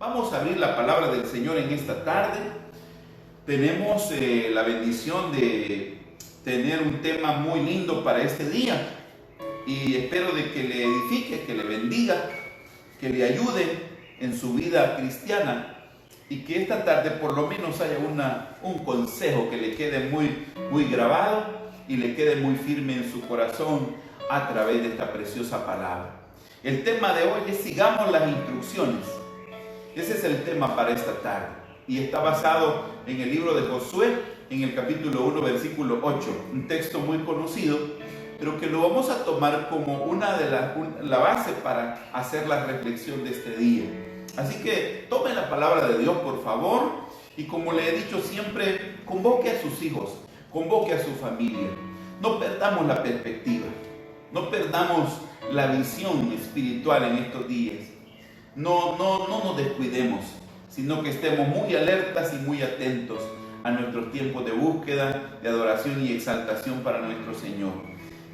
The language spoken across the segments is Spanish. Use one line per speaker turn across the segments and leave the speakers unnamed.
Vamos a abrir la palabra del Señor en esta tarde. Tenemos la bendición de tener un tema muy lindo para este día y espero de que le edifique, que le bendiga, que le ayude en su vida cristiana y que esta tarde por lo menos haya un consejo que le quede muy grabado y le quede muy firme en su corazón a través de esta preciosa palabra. El tema de hoy es sigamos las instrucciones. Ese es el tema para esta tarde y está basado en el libro de Josué, en el capítulo 1, versículo 8, un texto muy conocido, pero que lo vamos a tomar como la base para hacer la reflexión de este día. Así que tome la palabra de Dios, por favor, y como le he dicho siempre, convoque a sus hijos, convoque a su familia. No perdamos la perspectiva, no perdamos la visión espiritual en estos días. No nos descuidemos, sino que estemos muy alertas y muy atentos a nuestros tiempos de búsqueda, de adoración y exaltación para nuestro Señor.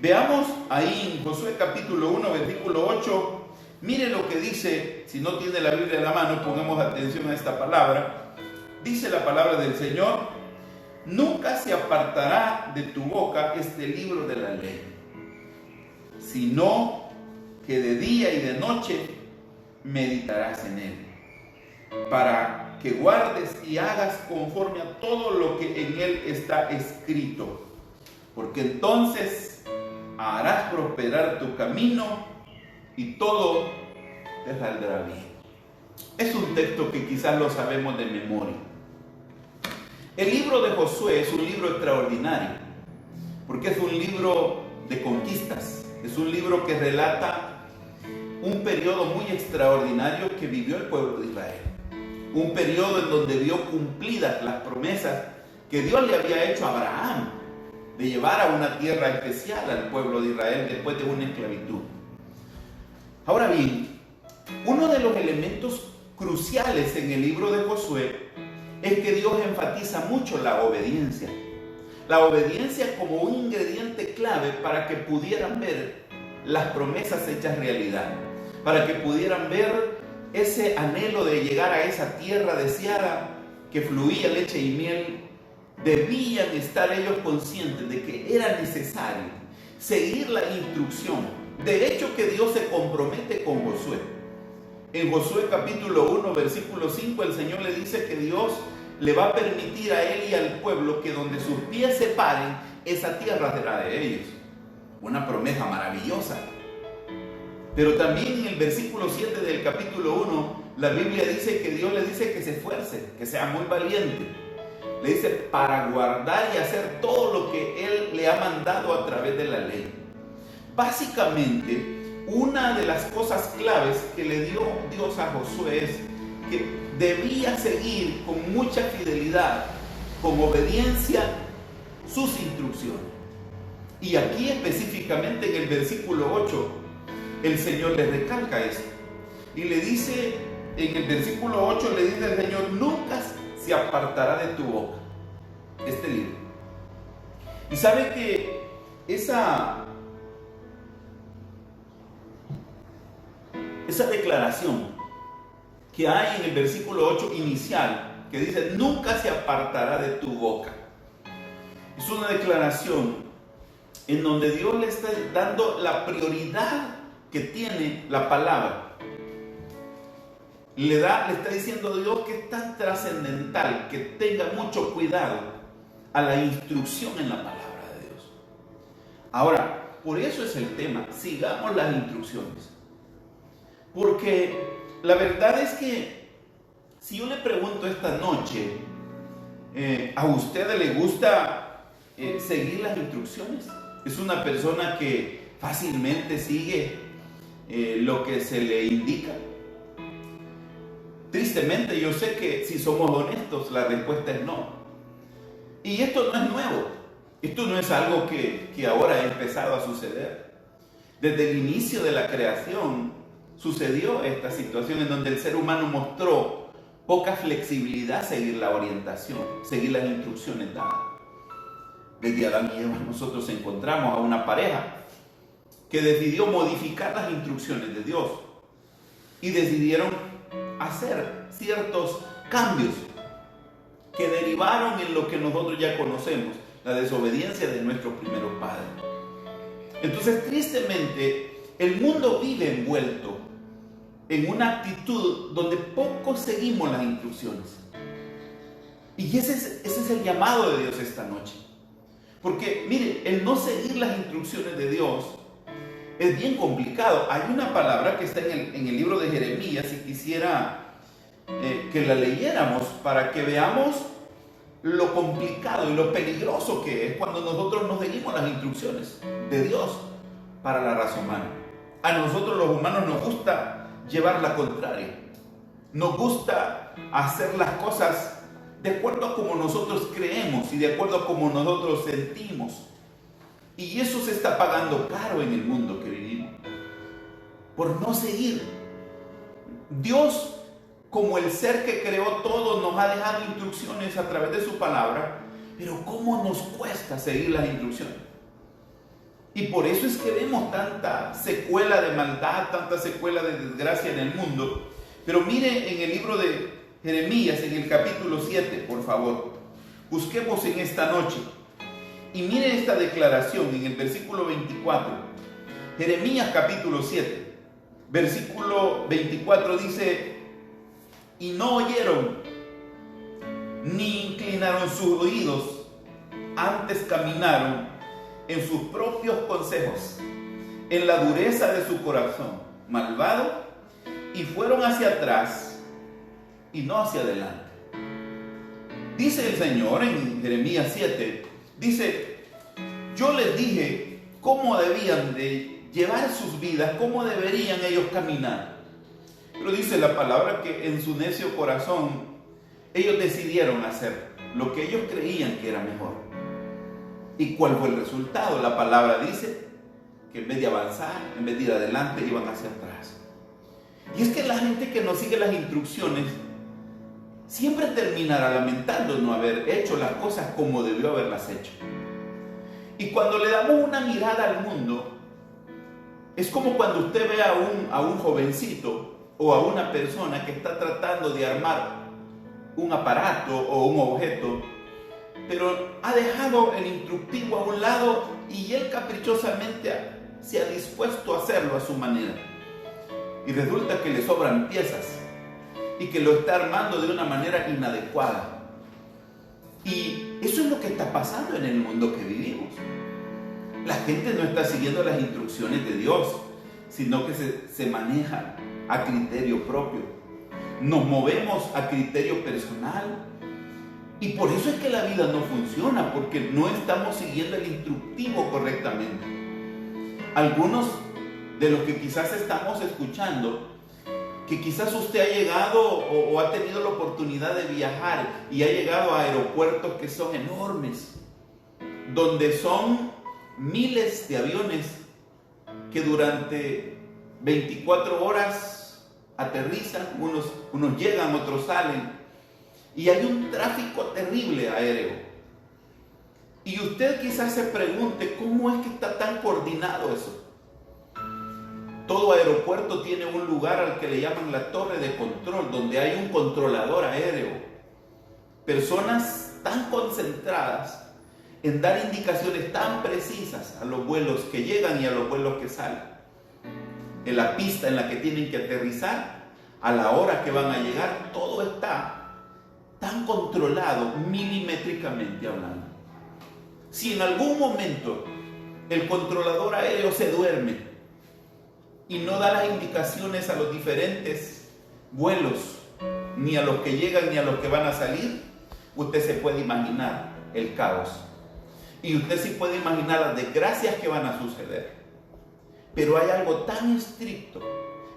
Veamos ahí en Josué capítulo 1, versículo 8. Mire lo que dice, si no tiene la Biblia en la mano, pongamos atención a esta palabra. Dice la palabra del Señor: nunca se apartará de tu boca este libro de la ley, sino que de día y de noche meditarás en él, para que guardes y hagas conforme a todo lo que en él está escrito, porque entonces harás prosperar tu camino y todo te saldrá bien. Es un texto que quizás lo sabemos de memoria. El libro de Josué es un libro extraordinario, porque es un libro de conquistas, es un libro que relata un periodo muy extraordinario que vivió el pueblo de Israel. Un periodo en donde vio cumplidas las promesas que Dios le había hecho a Abraham de llevar a una tierra especial al pueblo de Israel después de una esclavitud. Ahora bien, uno de los elementos cruciales en el libro de Josué es que Dios enfatiza mucho la obediencia. La obediencia como un ingrediente clave para que pudieran ver las promesas hechas realidad, para que pudieran ver ese anhelo de llegar a esa tierra deseada que fluía leche y miel. Debían estar ellos conscientes de que era necesario seguir la instrucción. De hecho, que Dios se compromete con Josué. En Josué capítulo 1, versículo 5, el Señor le dice que Dios le va a permitir a él y al pueblo que donde sus pies se paren, esa tierra será de ellos. Una promesa maravillosa. Pero también en el versículo 7 del capítulo 1, la Biblia dice que Dios le dice que se esfuerce, que sea muy valiente. Le dice para guardar y hacer todo lo que Él le ha mandado a través de la ley. Básicamente, una de las cosas claves que le dio Dios a Josué es que debía seguir con mucha fidelidad, con obediencia, sus instrucciones. Y aquí específicamente en el versículo 8, el Señor le recalca esto. Y le dice, en el versículo 8 le dice el Señor: nunca se apartará de tu boca este libro. Y sabe que esa declaración que hay en el versículo 8 inicial, que dice nunca se apartará de tu boca, es una declaración en donde Dios le está dando la prioridad que tiene la palabra. Le está diciendo a Dios que es tan trascendental que tenga mucho cuidado a la instrucción en la palabra de Dios. Ahora, por eso es el tema, sigamos las instrucciones. Porque la verdad es que si yo le pregunto esta noche, ¿a usted le gusta seguir las instrucciones? ¿Es una persona que fácilmente sigue lo que se le indica? Tristemente, yo sé que si somos honestos, la respuesta es no. Y esto no es nuevo. Esto no es algo que ahora ha empezado a suceder. Desde el inicio de la creación sucedió esta situación en donde el ser humano mostró poca flexibilidad a seguir la orientación, seguir las instrucciones dadas. Desde Adán y Eva nosotros encontramos a una pareja que decidió modificar las instrucciones de Dios y decidieron hacer ciertos cambios que derivaron en lo que nosotros ya conocemos, la desobediencia de nuestros primeros padres. Entonces, tristemente, el mundo vive envuelto en una actitud donde poco seguimos las instrucciones. Y ese es el llamado de Dios esta noche. Porque, mire, el no seguir las instrucciones de Dios es bien complicado. Hay una palabra que está en el libro de Jeremías, y quisiera que la leyéramos para que veamos lo complicado y lo peligroso que es cuando nosotros no seguimos las instrucciones de Dios para la raza humana. A nosotros los humanos nos gusta llevar la contraria. Nos gusta hacer las cosas de acuerdo a como nosotros creemos y de acuerdo a como nosotros sentimos. Y eso se está pagando caro en el mundo que vivimos, por no seguir. Dios, como el ser que creó todo, nos ha dejado instrucciones a través de su palabra, pero ¿cómo nos cuesta seguir las instrucciones? Y por eso es que vemos tanta secuela de maldad, tanta secuela de desgracia en el mundo. Pero mire en el libro de Jeremías, en el capítulo 7, por favor, busquemos en esta noche. Y mire esta declaración en el versículo 24. Jeremías capítulo 7, versículo 24 dice: y no oyeron, ni inclinaron sus oídos, antes caminaron en sus propios consejos, en la dureza de su corazón malvado, y fueron hacia atrás y no hacia adelante. Dice el Señor en Jeremías 7, dice: yo les dije cómo debían de llevar sus vidas, cómo deberían ellos caminar. Pero dice la palabra que en su necio corazón ellos decidieron hacer lo que ellos creían que era mejor. ¿Y cuál fue el resultado? La palabra dice que en vez de avanzar, en vez de ir adelante, iban hacia atrás. Y es que la gente que no sigue las instrucciones siempre terminará lamentando no haber hecho las cosas como debió haberlas hecho. Y cuando le damos una mirada al mundo, es como cuando usted ve a un jovencito o a una persona que está tratando de armar un aparato o un objeto, pero ha dejado el instructivo a un lado y él caprichosamente se ha dispuesto a hacerlo a su manera. Y resulta que le sobran piezas y que lo está armando de una manera inadecuada. Y eso es lo que está pasando en el mundo que vivimos. La gente no está siguiendo las instrucciones de Dios, sino que se maneja a criterio propio. Nos movemos a criterio personal. Y por eso es que la vida no funciona, porque no estamos siguiendo el instructivo correctamente. Algunos de los que quizás estamos escuchando, que quizás usted ha llegado o ha tenido la oportunidad de viajar y ha llegado a aeropuertos que son enormes, donde son miles de aviones que durante 24 horas aterrizan, unos llegan, otros salen, y hay un tráfico terrible aéreo. Y usted quizás se pregunte, ¿cómo es que está tan coordinado eso? Todo aeropuerto tiene un lugar al que le llaman la torre de control, donde hay un controlador aéreo. Personas tan concentradas en dar indicaciones tan precisas a los vuelos que llegan y a los vuelos que salen. En la pista en la que tienen que aterrizar, a la hora que van a llegar, todo está tan controlado milimétricamente hablando. Si en algún momento el controlador aéreo se duerme y no da las indicaciones a los diferentes vuelos, ni a los que llegan ni a los que van a salir, usted se puede imaginar el caos. Y usted sí puede imaginar las desgracias que van a suceder. Pero hay algo tan estricto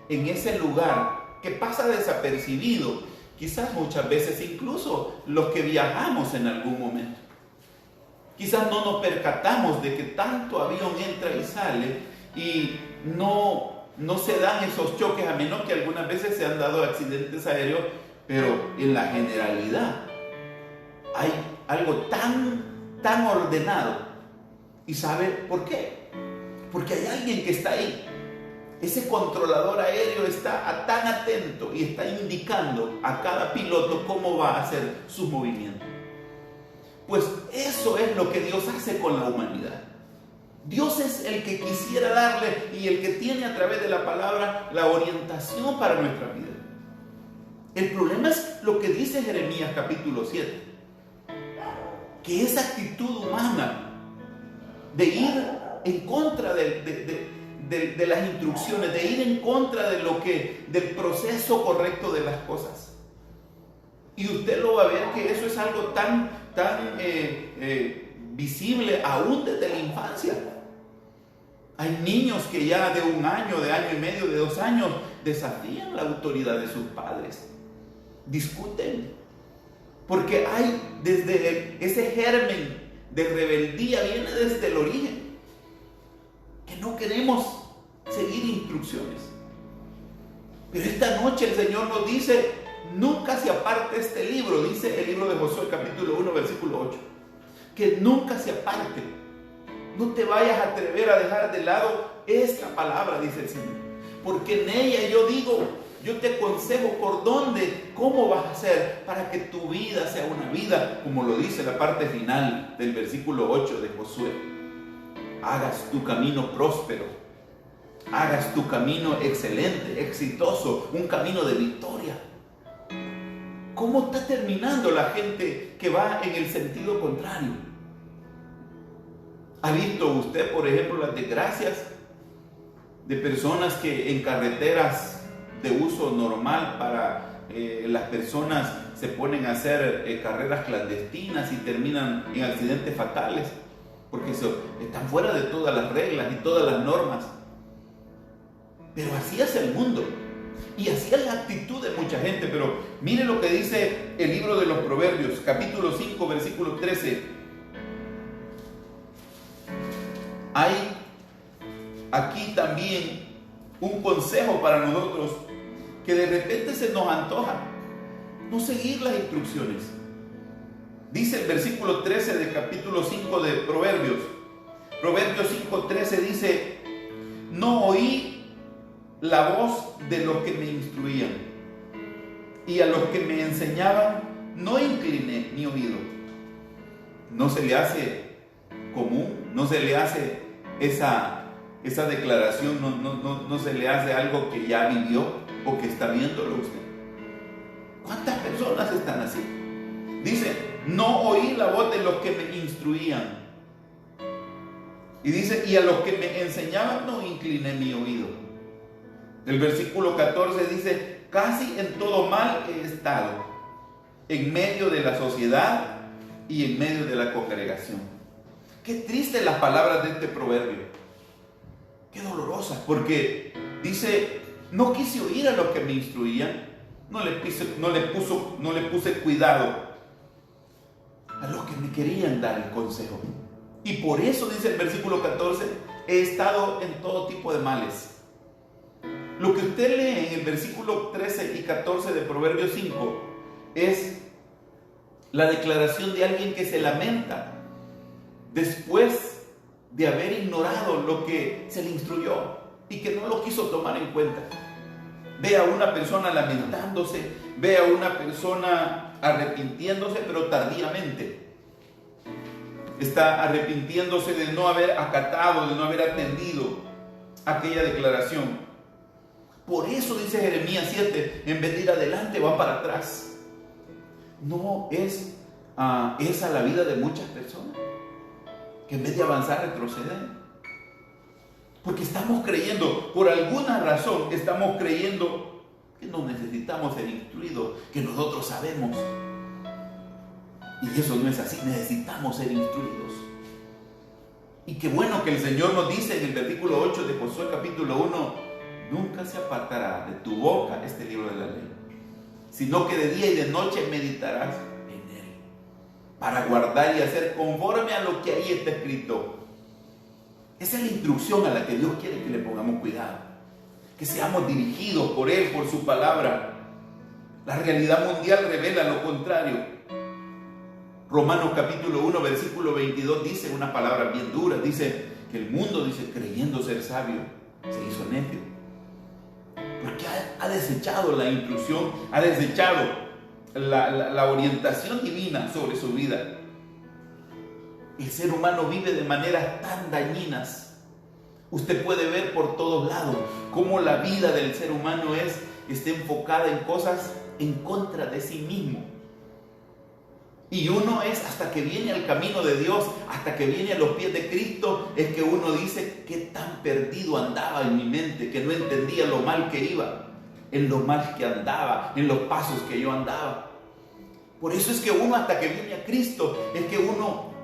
en ese lugar que pasa desapercibido, quizás muchas veces incluso los que viajamos en algún momento. Quizás no nos percatamos de que tanto avión entra y sale y no se dan esos choques, a menos que algunas veces se han dado accidentes aéreos, pero en la generalidad hay algo tan ordenado. ¿Y sabe por qué? Porque hay alguien que está ahí ese controlador aéreo está tan atento y está indicando a cada piloto cómo va a hacer su movimiento. Pues eso es lo que Dios hace con la humanidad. Dios es el que quisiera darle y el que tiene a través de la palabra la orientación para nuestra vida. El problema es lo que dice Jeremías capítulo 7, que esa actitud humana de ir en contra de las instrucciones, de ir en contra del proceso correcto de las cosas. Y usted lo va a ver que eso es algo tan visible aún desde la infancia. Hay niños que ya de 1 año, de año y medio, de 2 años, desafían la autoridad de sus padres. Discuten. Porque hay desde ese germen de rebeldía, viene desde el origen. Que no queremos seguir instrucciones. Pero esta noche el Señor nos dice, nunca se aparte este libro, dice el libro de Josué capítulo 1 versículo 8, que nunca se aparte. No te vayas a atrever a dejar de lado esta palabra, dice el Señor, porque en ella yo te aconsejo por dónde, cómo vas a hacer para que tu vida sea una vida, como lo dice la parte final del versículo 8 de Josué. Hagas tu camino próspero, hagas tu camino excelente, exitoso, un camino de victoria. ¿Cómo está terminando la gente que va en el sentido contrario? ¿Ha visto usted, por ejemplo, las desgracias de personas que en carreteras de uso normal para las personas se ponen a hacer carreras clandestinas y terminan en accidentes fatales? Porque están fuera de todas las reglas y todas las normas. Pero así es el mundo. Y así es la actitud de mucha gente. Pero mire lo que dice el libro de los Proverbios, capítulo 5, versículo 13. Hay aquí también un consejo para nosotros que de repente se nos antoja no seguir las instrucciones. Dice el versículo 13 del capítulo 5 de Proverbios. Proverbios 5:13 dice: no oí la voz de los que me instruían, y a los que me enseñaban no incliné mi oído. No se le hace común, no se le hace esa declaración, no se le hace algo que ya vivió o que está viéndolo usted. ¿Cuántas personas están así? Dice: no oí la voz de los que me instruían. Y dice: y a los que me enseñaban no incliné mi oído. El versículo 14 dice: casi en todo mal he estado, en medio de la sociedad y en medio de la congregación. Qué tristes las palabras de este proverbio. Qué dolorosas, porque dice: no quise oír a los que me instruían, no le puse cuidado a los que me querían dar el consejo. Y por eso dice el versículo 14: he estado en todo tipo de males. Lo que usted lee en el versículo 13 y 14 de Proverbios 5 es la declaración de alguien que se lamenta después de haber ignorado lo que se le instruyó y que no lo quiso tomar en cuenta. Ve a una persona lamentándose, ve a una persona arrepintiéndose, pero tardíamente. Está arrepintiéndose de no haber acatado, de no haber atendido aquella declaración. Por eso dice Jeremías 7, en vez de ir adelante, va para atrás. No es esa la vida de muchas personas, que en vez de avanzar retroceden. Porque estamos creyendo, por alguna razón estamos creyendo que no necesitamos ser instruidos, que nosotros sabemos. Y eso no es así, necesitamos ser instruidos. Y qué bueno que el Señor nos dice en el versículo 8 de Josué capítulo 1: nunca se apartará de tu boca este libro de la ley, sino que de día y de noche meditarás en él, para guardar y hacer conforme a lo que ahí está escrito. Esa es la instrucción a la que Dios quiere que le pongamos cuidado, que seamos dirigidos por Él, por su palabra. La realidad mundial revela lo contrario. Romanos capítulo 1 versículo 22 dice una palabra bien dura. Dice que el mundo, creyendo ser sabio, se hizo necio ha desechado la instrucción, ha desechado la orientación divina sobre su vida. El ser humano vive de maneras tan dañinas. Usted puede ver por todos lados cómo la vida del ser humano está enfocada en cosas en contra de sí mismo. Y uno es, hasta que viene al camino de Dios, hasta que viene a los pies de Cristo, es que uno dice: qué tan perdido andaba en mi mente, que no entendía lo mal que iba, en lo mal que andaba, en los pasos que yo andaba. Por eso es que uno, hasta que viene a Cristo, es que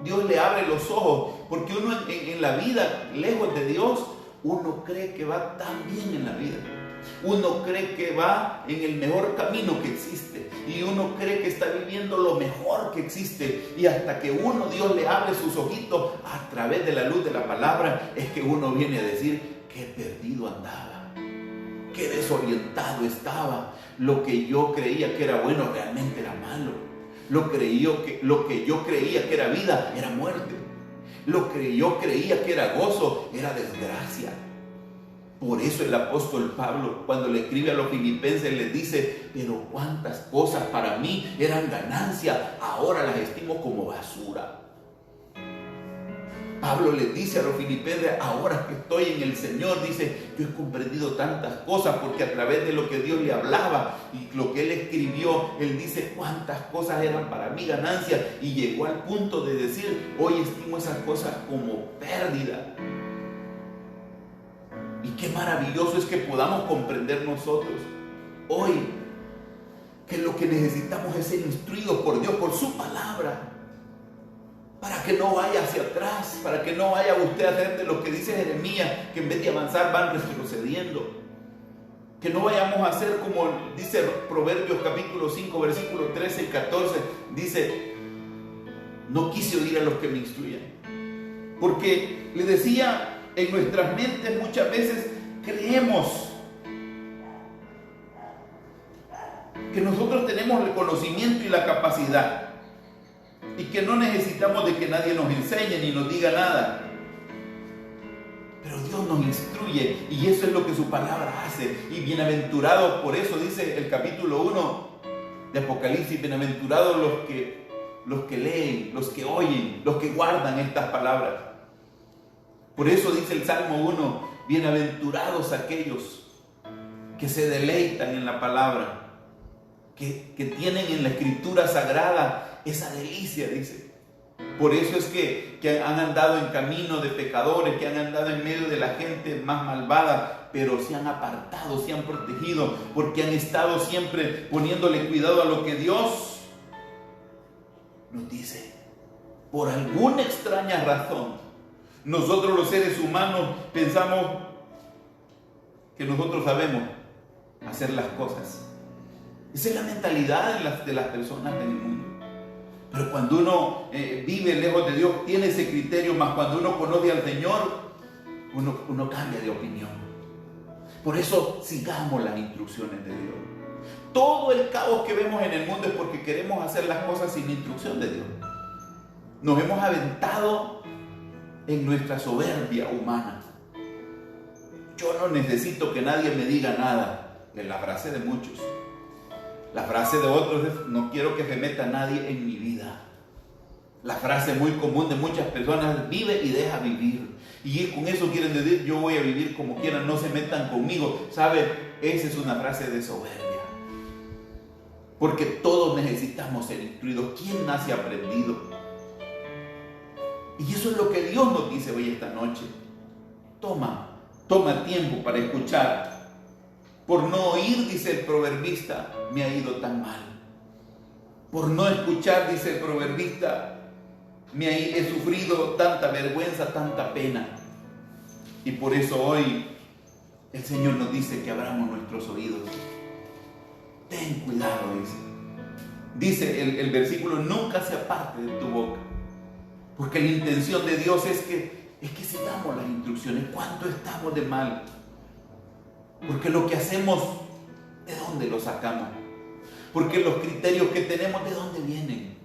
Dios le abre los ojos, porque uno en la vida, lejos de Dios, uno cree que va tan bien en la vida. Uno cree que va en el mejor camino que existe, y uno cree que está viviendo lo mejor que existe, y hasta que Dios le abre sus ojitos a través de la luz de la palabra, es que uno viene a decir: qué perdido andaba, qué desorientado estaba. Lo que yo creía que era bueno realmente era malo. Lo que yo creía que era vida era muerte. Lo que yo creía que era gozo era desgracia. Por eso el apóstol Pablo, cuando le escribe a los filipenses, les dice: pero cuántas cosas para mí eran ganancia, ahora las estimo como basura. Pablo les dice a los filipenses: ahora que estoy en el Señor, dice, yo he comprendido tantas cosas, porque a través de lo que Dios le hablaba y lo que él escribió, él dice cuántas cosas eran para mí ganancia, y llegó al punto de decir: hoy estimo esas cosas como pérdida. Y qué maravilloso es que podamos comprender nosotros hoy que lo que necesitamos es ser instruidos por Dios, por su palabra, para que no vaya hacia atrás, para que no vaya usted a hacer de lo que dice Jeremías, que en vez de avanzar van retrocediendo. Que no vayamos a hacer como dice Proverbios capítulo 5, versículos 13 y 14, dice: no quise oír a los que me instruyan. Porque le decía, en nuestras mentes muchas veces creemos que nosotros tenemos el conocimiento y la capacidad, y que no necesitamos de que nadie nos enseñe ni nos diga nada. Pero Dios nos instruye, y eso es lo que su palabra hace. Y bienaventurados, por eso dice el capítulo 1 de Apocalipsis: bienaventurados los que leen, los que oyen, los que guardan estas palabras. Por eso dice el Salmo 1: bienaventurados aquellos que se deleitan en la palabra, que tienen en la escritura sagrada esa delicia, dice. Por eso es que han andado en camino de pecadores, que han andado en medio de la gente más malvada, pero se han apartado, se han protegido, porque han estado siempre poniéndole cuidado a lo que Dios nos dice. Por alguna extraña razón, nosotros los seres humanos pensamos que nosotros sabemos hacer las cosas. Esa es la mentalidad de las personas del mundo. Pero cuando uno vive lejos de Dios, tiene ese criterio, más cuando uno conoce al Señor, uno cambia de opinión. Por eso sigamos las instrucciones de Dios. Todo el caos que vemos en el mundo es porque queremos hacer las cosas sin instrucción de Dios. Nos hemos aventado en nuestra soberbia humana. Yo no necesito que nadie me diga nada. Es la frase de muchos. La frase de otros es: no quiero que se meta nadie en mi vida. La frase muy común de muchas personas: vive y deja vivir. Y con eso quieren decir: yo voy a vivir como quieran, no se metan conmigo. ¿Sabe? Esa es una frase de soberbia. Porque todos necesitamos ser instruidos. ¿Quién nace aprendido? Y eso es lo que Dios nos dice hoy esta noche. Toma tiempo para escuchar. Por no oír, dice el proverbista, me ha ido tan mal. Por no escuchar, dice el proverbista, he sufrido tanta vergüenza, tanta pena. Y por eso hoy el Señor nos dice que abramos nuestros oídos. Ten cuidado, dice. Dice el versículo: nunca se aparte de tu boca. Porque la intención de Dios es que sigamos las instrucciones. ¿Cuánto estamos de mal? Porque lo que hacemos, ¿de dónde lo sacamos? Porque los criterios que tenemos, ¿de dónde vienen?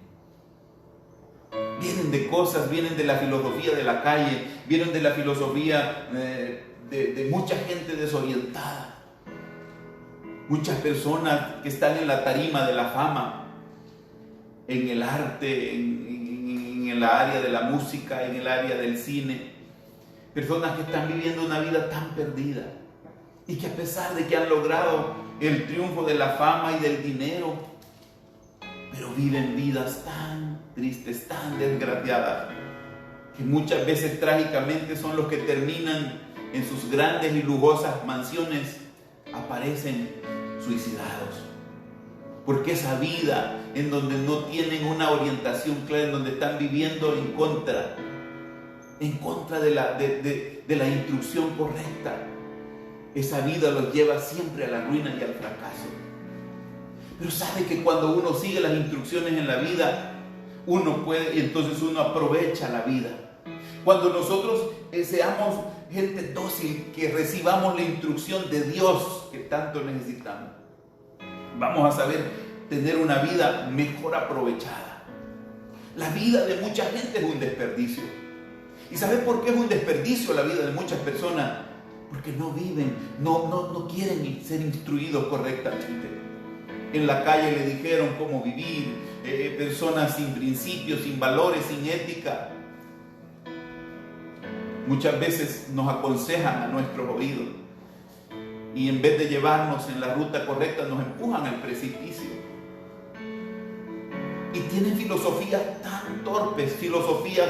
Vienen de cosas, vienen de la filosofía de la calle, vienen de la filosofía de mucha gente desorientada. Muchas personas que están en la tarima de la fama, en el arte, en el área de la música, en el área del cine. Personas que están viviendo una vida tan perdida y que a pesar de que han logrado el triunfo de la fama y del dinero, pero viven vidas tan tristes, tan desgraciadas, que muchas veces trágicamente son los que terminan en sus grandes y lujosas mansiones, aparecen suicidados. Porque esa vida en donde no tienen una orientación clara, en donde están viviendo en contra de la instrucción correcta, esa vida los lleva siempre a la ruina y al fracaso. Pero sabe que cuando uno sigue las instrucciones en la vida, uno puede, y entonces uno aprovecha la vida. Cuando nosotros seamos gente dócil, que recibamos la instrucción de Dios que tanto necesitamos, vamos a saber tener una vida mejor aprovechada. La vida de mucha gente es un desperdicio. ¿Y sabe por qué es un desperdicio la vida de muchas personas? Porque no viven, no quieren ser instruidos correctamente. En la calle le dijeron cómo vivir, personas sin principios, sin valores, sin ética. Muchas veces nos aconsejan a nuestros oídos y en vez de llevarnos en la ruta correcta nos empujan al precipicio. Y tienen filosofías tan torpes, filosofías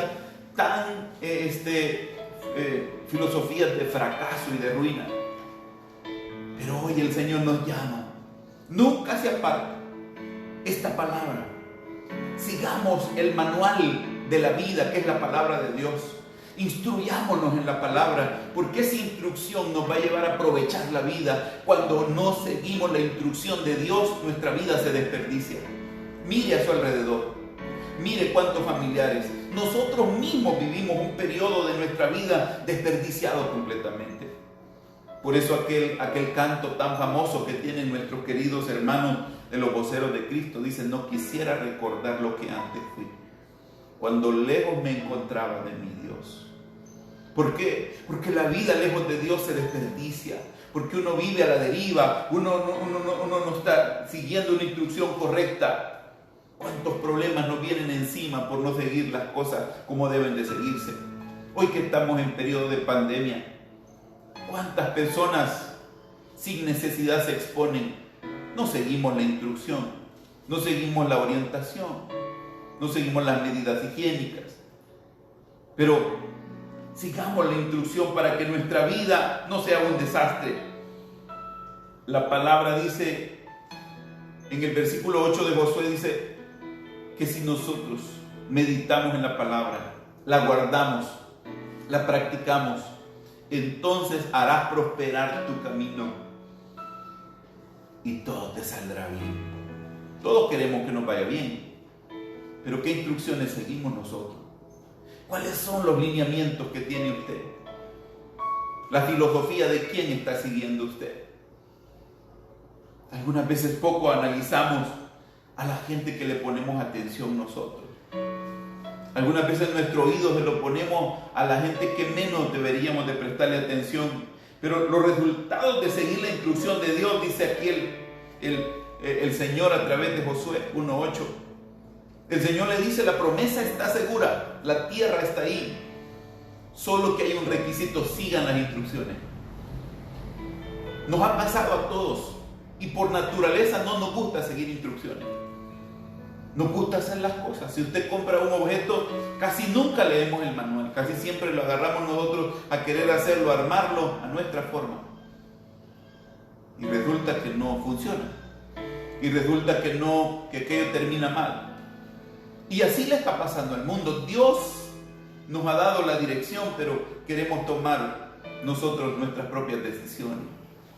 filosofías de fracaso y de ruina. Pero hoy el Señor nos llama. Nunca se aparte esta palabra. Sigamos el manual de la vida, que es la palabra de Dios. Instruyámonos en la palabra, porque esa instrucción nos va a llevar a aprovechar la vida. Cuando no seguimos la instrucción de Dios, nuestra vida se desperdicia. Mire a su alrededor, mire cuántos familiares. Nosotros mismos vivimos un periodo de nuestra vida desperdiciado completamente. Por eso aquel canto tan famoso que tienen nuestros queridos hermanos de los voceros de Cristo dice: no quisiera recordar lo que antes fui, cuando lejos me encontraba de mi Dios. ¿Por qué? Porque la vida lejos de Dios se desperdicia, porque uno vive a la deriva, uno no está siguiendo una instrucción correcta. ¿Cuántos problemas nos vienen encima por no seguir las cosas como deben de seguirse? Hoy que estamos en periodo de pandemia, ¿cuántas personas sin necesidad se exponen? No seguimos la instrucción, no seguimos la orientación, no seguimos las medidas higiénicas. Pero sigamos la instrucción para que nuestra vida no sea un desastre. La palabra dice, en el versículo 8 de Josué dice, que si nosotros meditamos en la palabra, la guardamos, la practicamos, entonces harás prosperar tu camino y todo te saldrá bien. Todos queremos que nos vaya bien, pero ¿qué instrucciones seguimos nosotros? ¿Cuáles son los lineamientos que tiene usted? La filosofía de quién está siguiendo usted. Algunas veces poco analizamos a la gente que le ponemos atención nosotros. Algunas veces nuestro oído se lo ponemos a la gente que menos deberíamos de prestarle atención. Pero los resultados de seguir la instrucción de Dios, dice aquí el Señor a través de Josué 1:8. El Señor le dice: la promesa está segura, la tierra está ahí. Solo que hay un requisito: sigan las instrucciones. Nos ha pasado a todos y por naturaleza no nos gusta seguir instrucciones. Nos gusta hacer las cosas. Si usted compra un objeto, casi nunca leemos el manual, casi siempre lo agarramos nosotros a querer hacerlo, armarlo a nuestra forma. Y resulta que no funciona. Y resulta que aquello termina mal. Y así le está pasando al mundo. Dios nos ha dado la dirección, pero queremos tomar nosotros nuestras propias decisiones,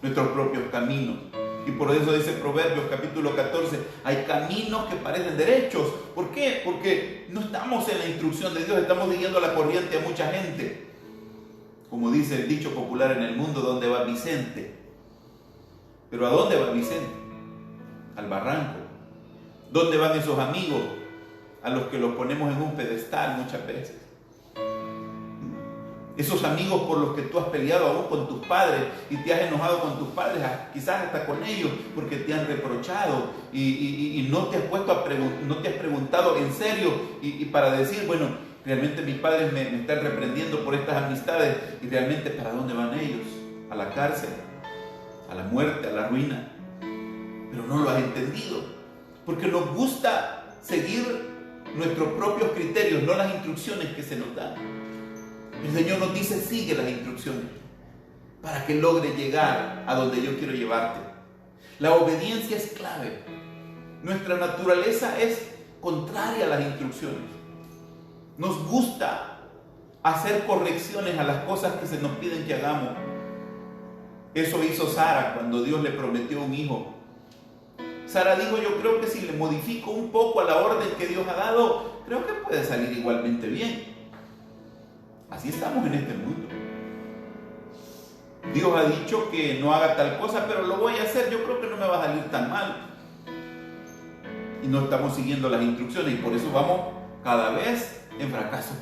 nuestros propios caminos. Y por eso dice Proverbios capítulo 14, hay caminos que parecen derechos. ¿Por qué? Porque no estamos en la instrucción de Dios, estamos siguiendo la corriente a mucha gente. Como dice el dicho popular en el mundo, ¿dónde va Vicente? Pero ¿a dónde va Vicente? Al barranco. ¿Dónde van esos amigos a los que los ponemos en un pedestal muchas veces? Esos amigos por los que tú has peleado aún con tus padres y te has enojado con tus padres, quizás hasta con ellos, porque te han reprochado y no te has no te has preguntado en serio y para decir, bueno, realmente mis padres me están reprendiendo por estas amistades y realmente ¿para dónde van ellos? A la cárcel, a la muerte, a la ruina. Pero no lo has entendido, porque nos gusta seguir nuestros propios criterios, no las instrucciones que se nos dan. El Señor nos dice, sigue las instrucciones para que logre llegar a donde yo quiero llevarte. La obediencia es clave. Nuestra naturaleza es contraria a las instrucciones. Nos gusta hacer correcciones a las cosas que se nos piden que hagamos. Eso hizo Sara cuando Dios le prometió un hijo. Sara dijo, yo creo que si le modifico un poco a la orden que Dios ha dado, creo que puede salir igualmente bien. Así estamos en este mundo. Dios ha dicho que no haga tal cosa, pero lo voy a hacer, yo creo que no me va a salir tan mal. Y no estamos siguiendo las instrucciones y por eso vamos cada vez en fracaso.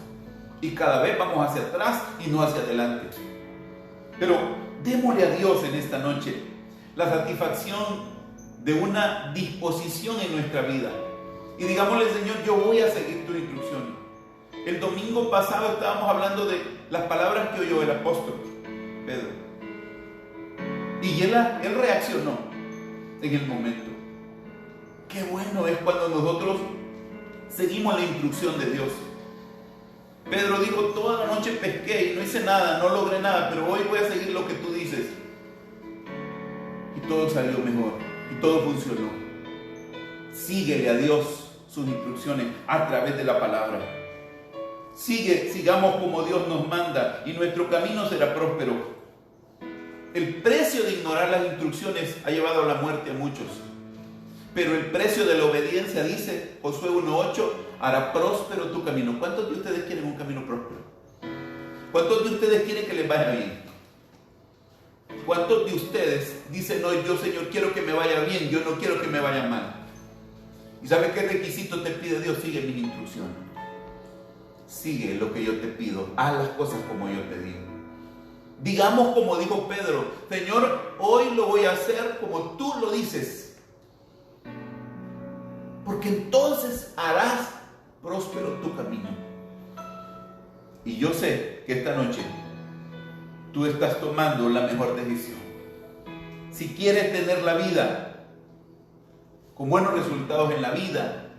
Y cada vez vamos hacia atrás y no hacia adelante. Pero démosle a Dios en esta noche la satisfacción de una disposición en nuestra vida. Y digámosle, Señor, yo voy a seguir tus instrucciones. El domingo pasado estábamos hablando de las palabras que oyó el apóstol Pedro. Y él reaccionó en el momento. Qué bueno es cuando nosotros seguimos la instrucción de Dios. Pedro dijo, toda la noche pesqué y no hice nada, no logré nada, pero hoy voy a seguir lo que tú dices. Y todo salió mejor, y todo funcionó. Síguele a Dios sus instrucciones a través de la palabra. Sigamos como Dios nos manda y nuestro camino será próspero. El precio de ignorar las instrucciones ha llevado a la muerte a muchos. Pero el precio de la obediencia, dice Josué 1:8, hará próspero tu camino. ¿Cuántos de ustedes quieren un camino próspero? ¿Cuántos de ustedes quieren que les vaya bien? ¿Cuántos de ustedes dicen, no, yo Señor quiero que me vaya bien, yo no quiero que me vaya mal? ¿Y sabe qué requisito te pide Dios? Sigue mis instrucciones. Sigue lo que yo te pido. Haz las cosas como yo te digo. Digamos como dijo Pedro, Señor, hoy lo voy a hacer como tú lo dices. Porque entonces harás próspero tu camino. Y yo sé que esta noche tú estás tomando la mejor decisión. Si quieres tener la vida con buenos resultados en la vida,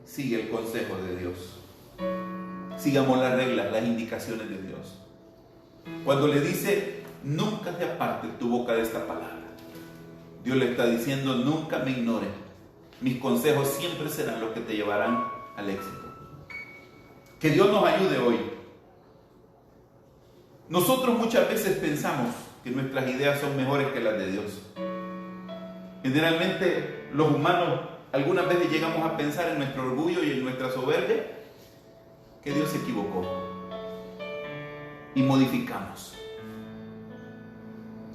sigue el consejo de Dios. Sigamos las reglas, las indicaciones de Dios. Cuando le dice, nunca te aparte tu boca de esta palabra, Dios le está diciendo, nunca me ignores. Mis consejos siempre serán los que te llevarán al éxito. Que Dios nos ayude hoy. Nosotros muchas veces pensamos que nuestras ideas son mejores que las de Dios. Generalmente los humanos algunas veces llegamos a pensar en nuestro orgullo y en nuestra soberbia que Dios se equivocó y modificamos.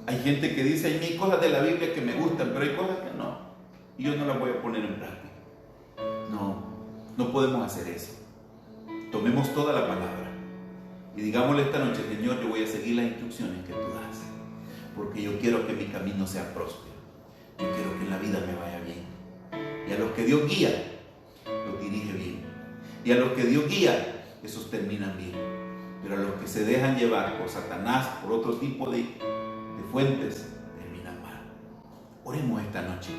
Hay gente que dice, hay cosas de la Biblia que me gustan, pero hay cosas que no, y yo no las voy a poner en práctica. No podemos hacer eso. Tomemos toda la palabra y digámosle esta noche, Señor, yo voy a seguir las instrucciones que tú das, porque yo quiero que mi camino sea próspero, yo quiero que en la vida me vaya bien, y a los que Dios guía, los dirige bien, y a los que Dios guía, esos terminan bien. Pero a los que se dejan llevar por Satanás, por otro tipo de fuentes, terminan mal. Oremos esta noche.